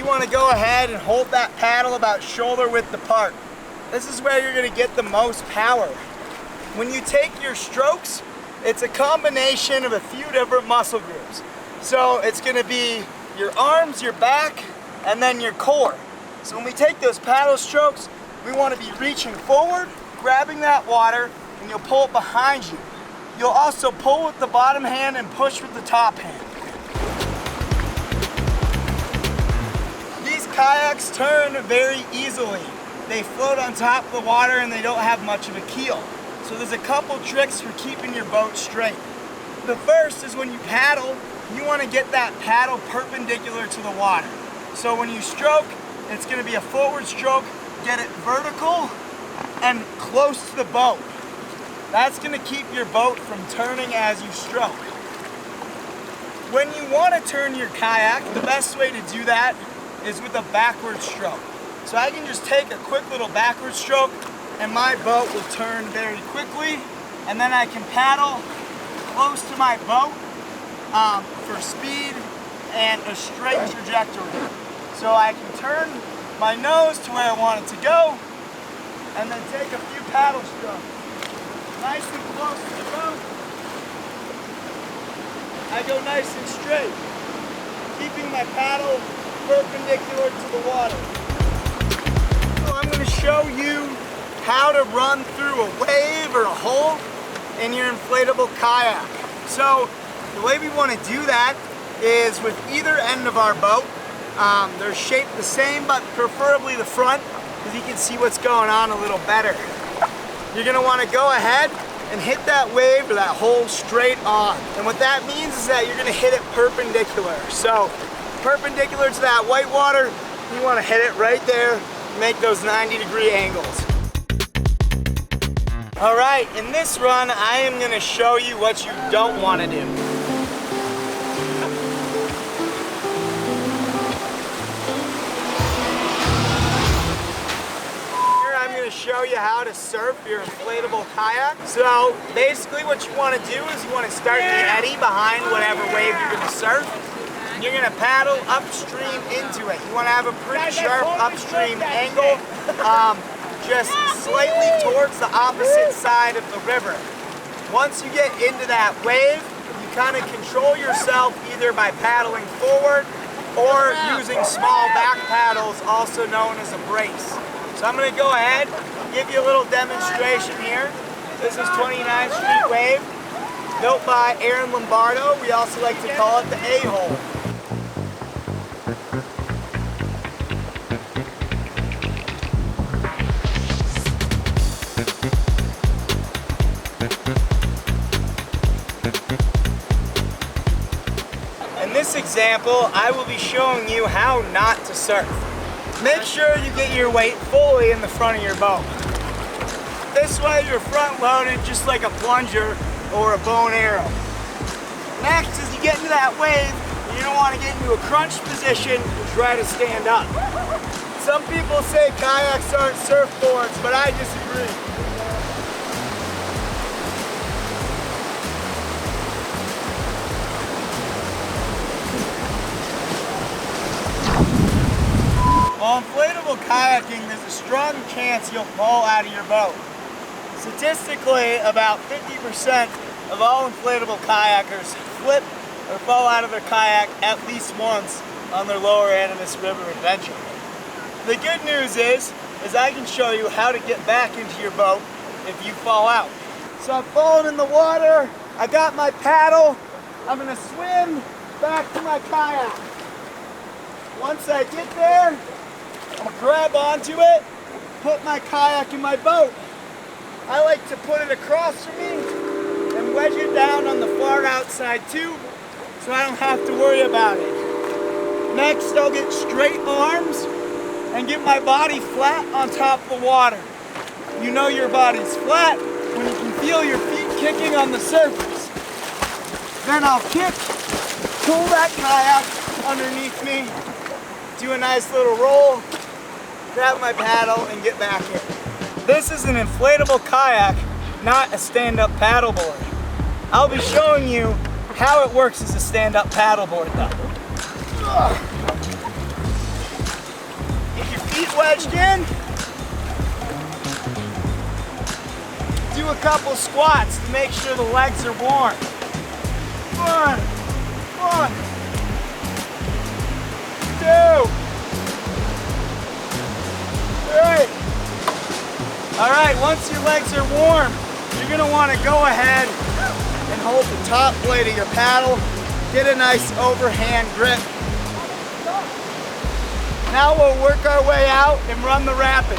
want to go ahead and hold that paddle about shoulder width apart. This is where you're going to get the most power. When you take your strokes, it's a combination of a few different muscle groups. So it's going to be your arms, your back, and then your core. So when we take those paddle strokes, we want to be reaching forward, grabbing that water, and you'll pull it behind you. You'll also pull with the bottom hand and push with the top hand. These kayaks turn very easily. They float on top of the water and they don't have much of a keel. So there's a couple tricks for keeping your boat straight. The first is when you paddle, you want to get that paddle perpendicular to the water. So when you stroke, it's going to be a forward stroke. Get it vertical and close to the boat. That's going to keep your boat from turning as you stroke. When you want to turn your kayak, the best way to do that is with a backward stroke. So I can just take a quick little backward stroke and my boat will turn very quickly, and then I can paddle close to my boat for speed and a straight trajectory. So I can turn my nose to where I want it to go and then take a few paddle strokes. Nice and close to the boat. I go nice and straight, keeping my paddle perpendicular to the water. So I'm going to show you how to run through a wave or a hole in your inflatable kayak. So the way we want to do that is with either end of our boat. They're shaped the same, but preferably the front, because you can see what's going on a little better. You're going to want to go ahead and hit that wave or that hole straight on. And what that means is that you're going to hit it perpendicular. So perpendicular to that white water, you want to hit it right there, make those 90-degree angles. All right, in this run, I am going to show you what you don't want to do. Show you how to surf your inflatable kayak. So basically what you want to do is you want to start the eddy behind whatever wave you're going to surf. You're going to paddle upstream into it. You want to have a pretty sharp upstream angle, just slightly towards the opposite side of the river. Once you get into that wave, you kind of control yourself either by paddling forward or using small back paddles, also known as a brace. So I'm going to go ahead and give you a little demonstration here. This is 29th Street Wave, built by Aaron Lombardo. We also like to call it the A-hole. In this example, I will be showing you how not to surf. Make sure you get your weight fully in the front of your boat. This way you're front loaded just like a plunger or a bow and arrow. Next, as you get into that wave, you're going to want to get into a crunch position and try to stand up. Some people say kayaks aren't surfboards, but I disagree. While inflatable kayaking, there's a strong chance you'll fall out of your boat. Statistically, about 50% of all inflatable kayakers flip or fall out of their kayak at least once on their lower Animas River adventure. The good news is I can show you how to get back into your boat if you fall out. So I'm falling in the water, I got my paddle, I'm gonna swim back to my kayak. Once I get there, I'm gonna grab onto it, put my kayak in my boat. I like to put it across from me and wedge it down on the far outside too, so I don't have to worry about it. Next, I'll get straight arms and get my body flat on top of the water. You know your body's flat when you can feel your feet kicking on the surface. Then I'll kick, pull that kayak underneath me, do a nice little roll, grab my paddle, and get back in. This is an inflatable kayak, not a stand-up paddleboard. I'll be showing you how it works as a stand-up paddleboard though. feet wedged in. Do a couple squats to make sure the legs are warm. One, 2, 3. All right, once your legs are warm, you're gonna wanna go ahead and hold the top blade of your paddle. Get a nice overhand grip. Now we'll work our way out and run the rapid.